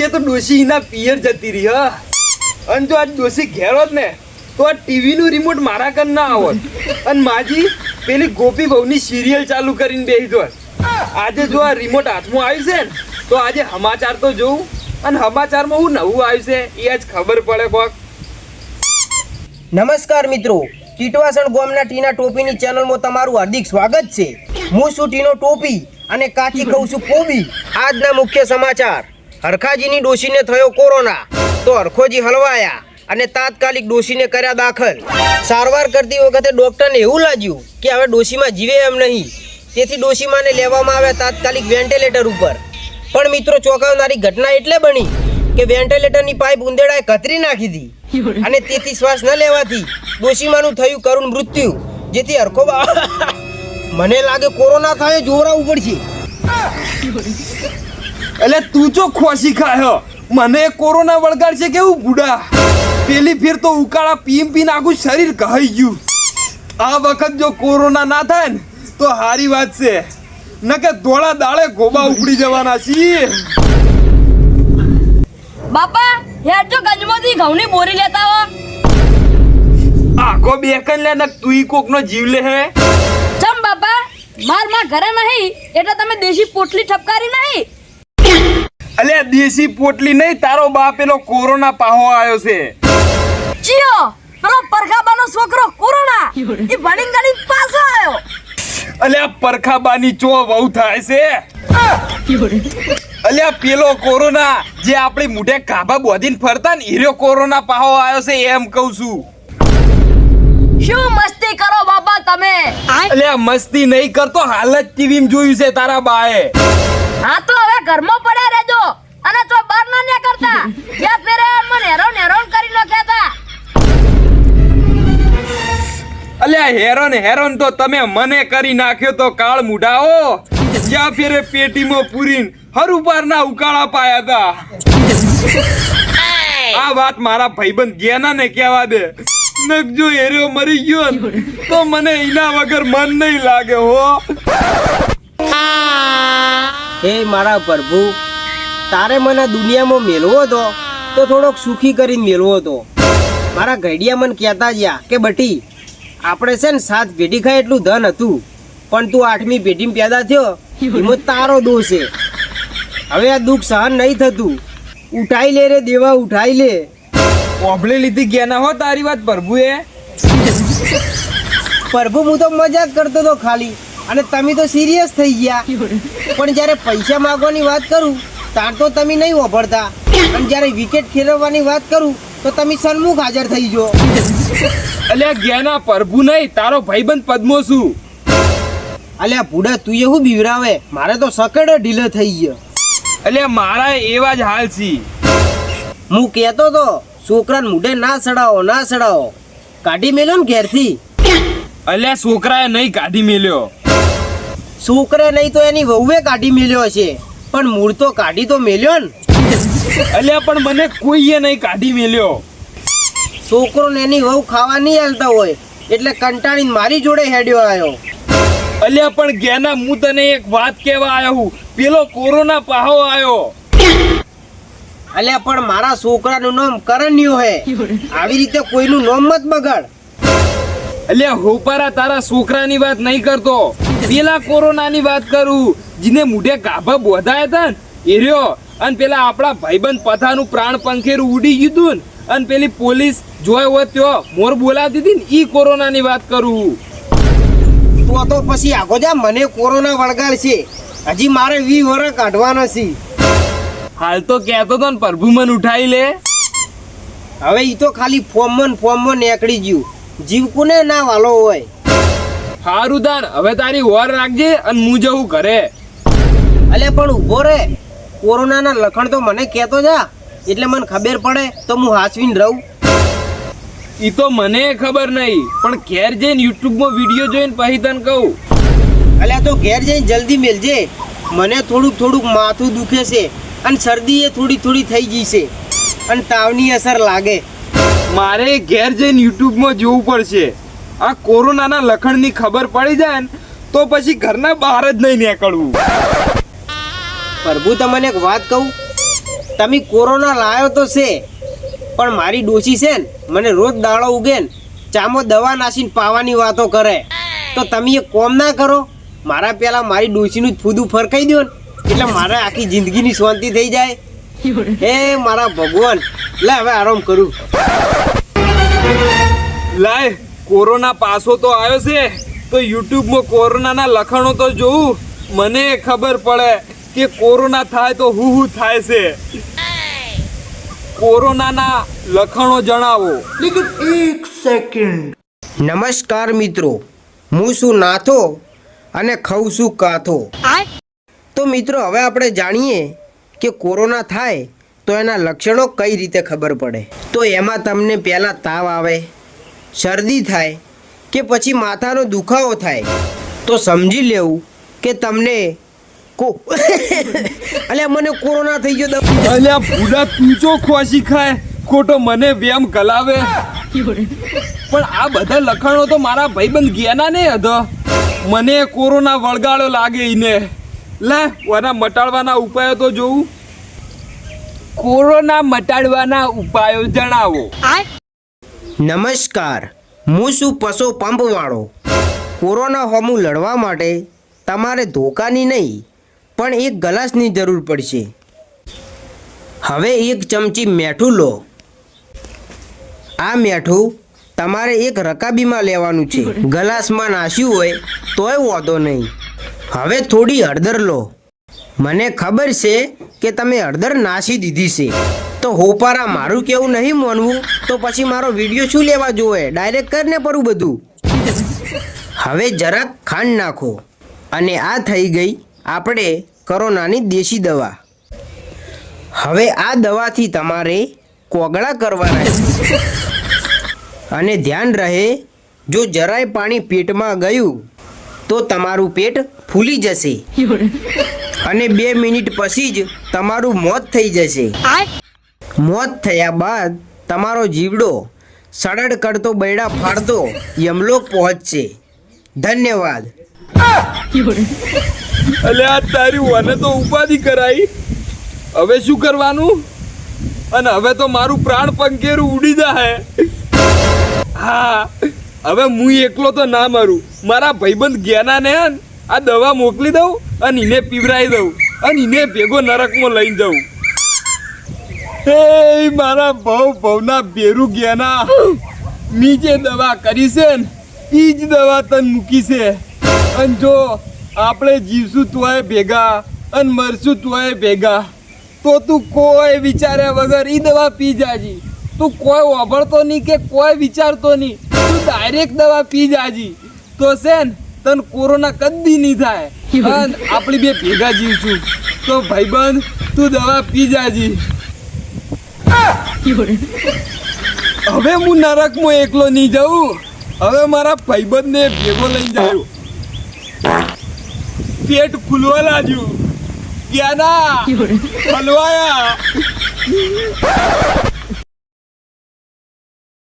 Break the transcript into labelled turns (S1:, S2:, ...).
S1: આજે તો ડોશી એના પિયર જતી રહી હા. અને જો આજ ડોશી ઘેર હોત ને તો આ ટીવી નું રિમોટ મારા કન ના આવત અને માજી પેલી ગોપી બહુની સિરિયલ ચાલુ કરીને બેસી દોત. આજે જો આ રિમોટ હાથમાં આવ્યું છે ને તો આજે સમાચાર તો જોઉં અને સમાચારમાં હું નવું આવ્યું છે એ આજ ખબર પડે કોક.
S2: નમસ્કાર મિત્રો, ટીટવાસણ ગામના ટીના ટોપીની ચેનલમાં તમારું હાર્દિક સ્વાગત છે. હું છું ટીનો ટોપી અને કાચી કહું છું કોબી. આજના મુખ્ય સમાચાર: હરખાજીની ડોશીને થયો કોરોના તો હરખોજી હલવાયા અને તાત્કાલિક ડોશીને કર્યા દાખલ. સારવાર કરતી વખતે ડોક્ટરને એવું લાગ્યું કે હવે ડોશીમાં જીવે એમ નહીં, તેથી ડોશીમાને લેવામાં આવ્યા તાત્કાલિક વેન્ટિલેટર ઉપર. પણ મિત્રો, ચોંકાવનારી ઘટના એટલે બની કે વેન્ટિલેટરની પાઇપ ઉંદેડાએ કતરી નાખી હતી અને તેથી શ્વાસ ન લેવાથી ડોશીમાનું થયું કરુણ મૃત્યુ. જેથી હરખો મને લાગે કોરોના થાય જોવરાવું પડશે.
S1: એટલે તું ચો ખોસી ખાયો મને કોરોના વળગાડશે કેવું બુડા. પેલી ફેર તો ઉકાળા પી નાખું શરીર કહી ગયું. આ વખત જો કોરોના ના થાય ને તો સારી વાત છે, ન કે ધોળા દાળે ગોબા ઉપડી જવાના છીએ.
S3: બાપા યાર જો ગંજમાંથી ઘઉંની બોરી લેતા હો.
S1: આખો બેકન લે ને તું કોકનો જીવ લે હે.
S3: ચમ બાપા, માર ઘરે નહીં એટલે તમે દેશી પોટલી ઠપકારી નહીં.
S1: અલ્યા દેશી પોટલી નહીં, તારો બાપ પેલો કોરોના પાહો આવ્યો છે.
S3: ચિયો પેલો પરખાબાનો છોકરો કોરોના એ ભણી ગણી પાછો આવ્યો.
S1: અલ્યા પરખાબાની ચો બહુ થાય છે. અલ્યા પેલો કોરોના જે આપણી મુઢે કાબા બોધીને ફરતા ને હીરો કોરોના પાહો આવ્યો છે એમ કહું છું.
S3: શું મસ્તી કરો બાપા તમે?
S1: અલ્યા મસ્તી નહીં કરતો, હાલ જ ટીવીમાં જોયું છે તારા બાએ.
S3: હા તો હવે ઘરમાં પડ્યા રહેજો અને તો બહાર ના નીકળતા. જ્યાં ફેરે મને હેરોન કરી નાખ્યા હતા.
S1: અલ્યા હેરોન તો તમે મને કરી નાખ્યો તો કાળ મુઢાઓ. જ્યાં ફેરે પેટીમાં પૂરીને હરુપાર ના ઉકાળા પાયા હતા. આ વાત મારા ભાઈબંધ ગેના ને કહેવા દે. નકજો હેરો મરી ગયો તો મને એના વગર મન નહીં લાગે હો.
S2: હે મારા પ્રભુ, તારે મને દુનિયામાં મેળવો હતો તો થોડોક સુખી કરીને મેળવો હતો. મારા ઘડિયા મને કહેતા જ્યાં કે બટી આપણે છે ને 7 પેઢી ખાય એટલું ધન હતું, પણ તું 8મી પેઢીમાં પેદા થયો એમાં તારો દોષ છે. હવે આ દુઃખ સહન નહીં થતું, ઉઠાઈ લે રે દેવા, ઉઠાઈ લે.
S1: ઓભળી લીધી ગેના હો તારી વાત પ્રભુએ.
S2: પ્રભુ હું તો મજાક કરતો હતો ખાલી, અને તમે તો સિરિયસ થઈ ગયા. પણ જ્યારે પૈસા માંગવાની વાત કરું ત્યારે તો તમે નહીં વાપરતા, અને જ્યારે વિકેટ ખેરવવાની વાત કરું તો તમે સન્મુખ હાજર થઈ જો.
S1: અલ્યા ગેના પ્રભુ નહીં, તારો ભાઈબંધ પદ્મો છું.
S2: અલ્યા ભૂડા તું એવું બીવરાવે, મારે તો સકડો ઢીલો થઈ ગયો.
S1: અલ્યા મારા એવા જ હાલ છે.
S2: હું કહેતો તો છોકરાને મૂઢે ના સડાવો, કાઢી મેલ્યો ને ઘેરથી.
S1: અલ્યા છોકરાએ નહીં કાઢી મેલ્યો.
S2: છોકરે નહીં તો એની વહુએ કાઢી મેલ્યો હશે, પણ મૂળ તો કાઢી તો મેલ્યો ને.
S1: અલ્યા પણ મને કોઈએ નહીં કાઢી મેલ્યો.
S2: છોકરોને એની વહુ ખાવા નહીં હાલતા હોય એટલે કંટાળીને મારી જોડે હેડ્યો આવ્યો.
S1: અલ્યા પણ ગેના હું તને એક વાત કહેવા આવ્યો હું, પેલો કોરોના પાહો આવ્યો.
S2: અલ્યા પણ મારા છોકરાનું નામ કરણ્યો હે, આવી રીતે કોઈનું નામ મત બગાડ.
S1: અલ્યા હોપારા તારા છોકરાની વાત નહીં કરતો, પેલા કોરોનાની વાત કરું જેને મુઢે ગાભા બોધાયા હતા ને એ રહ્યો. અને પેલા આપણા ભાઈબંધ પથાનું પ્રાણ પંખેરું ઉડી ગયું ને, અને પેલી પોલીસ જોય હોત ત્યો મોર બોલાવતી હતી ને ઈ કોરોનાની વાત કરું.
S2: તો પછી આગો જા, મને કોરોના વળગાડશે. હજી મારે 20 વર્ષ કાઢવાના છે.
S1: હાલ તો કહેતો તો ને પ્રભુ મન ઉઠાઈ લે.
S2: હવે ઈ તો ખાલી ફોર્મમાં નીકળી ગયું. જીવ કોને ના વાલો હોય.
S1: હારું દાન, હવે તારી વર રાખજે અને હું જવું ઘરે.
S2: અલે પણ ઊભો રે, કોરોનાના લક્ષણ તો મને કહેતો જા, એટલે મને ખબર પડે તો હું હાચવીને રહું.
S1: ઈ તો મને ખબર નહીં, પણ ઘેર જઈને યુટ્યુબમાં વિડીયો જોઈને પછી તને કહું.
S2: અલ્યા તો ઘેર જઈને જલ્દી મેલજે. મને થોડુંક માથું દુખે છે અને શરદી એ થોડી થઈ ગઈ છે અને તાવની અસર લાગે.
S1: મારે ઘેર જઈને યુટ્યુબમાં જોવું પડશે. આ કોરોનાના લક્ષણની ખબર પડી જાય ને તો પછી ઘરના બહાર જ નહીં નીકળવું.
S2: પ્રભુ તમને એક વાત કહું, તમે કોરોના લાયો તો છે, પણ મારી ડોશી છે ને મને રોજ દાડો ઉગે ને ચામો દવા નાસીને પાવાની વાતો કરે. તો તમે એ કોમ ના કરો, મારા પેલા મારી ડોશીનું જ ફૂદું ફરકાઈ દો ને એટલે મારે આખી જિંદગીની શાંતિ થઈ જાય. હે મારા ભગવાન, લે હવે આરામ કરું.
S1: લાય, કોરોના પાછો તો આવ્યો છે તો યુટ્યુબમાં કોરોનાના લક્ષણો તો જોઉં, મને ખબર પડે કે કોરોના થાય તો હું થાય છે. કોરોનાના લક્ષણો જણાવો.
S2: નમસ્કાર મિત્રો, હું છું નાથો અને ખાઉં છું કાથો. તો મિત્રો હવે આપણે જાણીએ કે કોરોના થાય તો એના લક્ષણો કઈ રીતે ખબર પડે. તો એમાં તમને પહેલાં તાવ આવે, શરદી થાય કે પછી માથાનો દુખાવો થાય તો સમજી લેવું કે તમને અલ્યા મને કોરોના થઈ ગયો.
S1: અલ્યા ભૂડા તું ખોસી ખાય, ખોટો મને વેમ કલાવે. પણ આ બધા લખાણો તો મારા ભાઈબંધ ગયાના ને હતો, મને કોરોના વળગાડો લાગે ઈને. લે વના મટાડવાના ઉપાયો તો જોઉં. કોરોના મટાડવાના ઉપાયો જણાવો.
S2: નમસ્કાર, હું છું પશુ પંપ વાળો. કોરોના હોમું લડવા માટે તમારે ધોકાની નહીં પણ એક ગ્લાસની જરૂર પડશે. હવે એક ચમચી મીઠું લો. આ મીઠું તમારે એક રકાબીમાં લેવાનું છે. ગ્લાસમાં નાખ્યું હોય તોય વાંધો નહીં. હવે થોડી હળદર લો. મને ખબર છે કે તમે હળદર નાસી દીધી છે, તો હોપારા મારું કેવું નહીં માનવું તો પછી મારો વિડીયો શું લેવા જોવે, ડાયરેક્ટ કરીને પડું બધું. હવે જરાક ખાંડ નાખો અને આ થઈ ગઈ આપણે કોરોનાની દેશી દવા. હવે આ દવાથી તમારે કોગળા કરવાના છે. અને ધ્યાન રહે, જો જરાય પાણી પેટમાં ગયું તો તમારું પેટ ફૂલી જશે અને 2 મિનિટ પછી જ તમારું મોત થઈ જશે. મોત થયા બાદ તમારો જીવડો સડડ કરતો બૈડા ફાડતો યમલોક પહોંચશે. ધન્યવાદ.
S1: અલ્યા તારી વને તો ઉપાધિ કરાઈ, હવે શું કરવાનું? અને હવે તો મારું પ્રાણ પંખેરું ઉડી જાય. હા, હવે હું એકલો તો ના મરું, મારા ભાઈબંધ જ્ઞાનાને આ દવા મોકલી દઉં અને એને પીવરાઈ દઉં અને એને ભેગો નરકમાં લઈને જાઉં. હે મારા ભવના ભેરું જ્ઞાના, મી જે દવા કરી છે ને એ જ દવા તને મૂકી છે. અને જો આપણે જીવશું તોય ભેગા અને મરશું તોય ભેગા, તો તું કોઈ વિચાર્યા વગર એ દવા પી જાજી. તું કોઈ વાપરતો નહીં કે કોઈ વિચારતો નહીં, તું ડાયરેક્ટ દવા પી જાજી. તો છે ને તને કોરોના કદી નહીં થાય અને આપણે બે ભેગા જીવશું. તો ભાઈબંધ તું દવા પી જાજી. હવે હું નરકમાં એકલો નહીં જાઉં, હવે મારા ભાઈબંધને ભેગો લઈને જાઉં. પેટ ફૂલવા લાગ્યું, ક્યાં ના હલવાયા.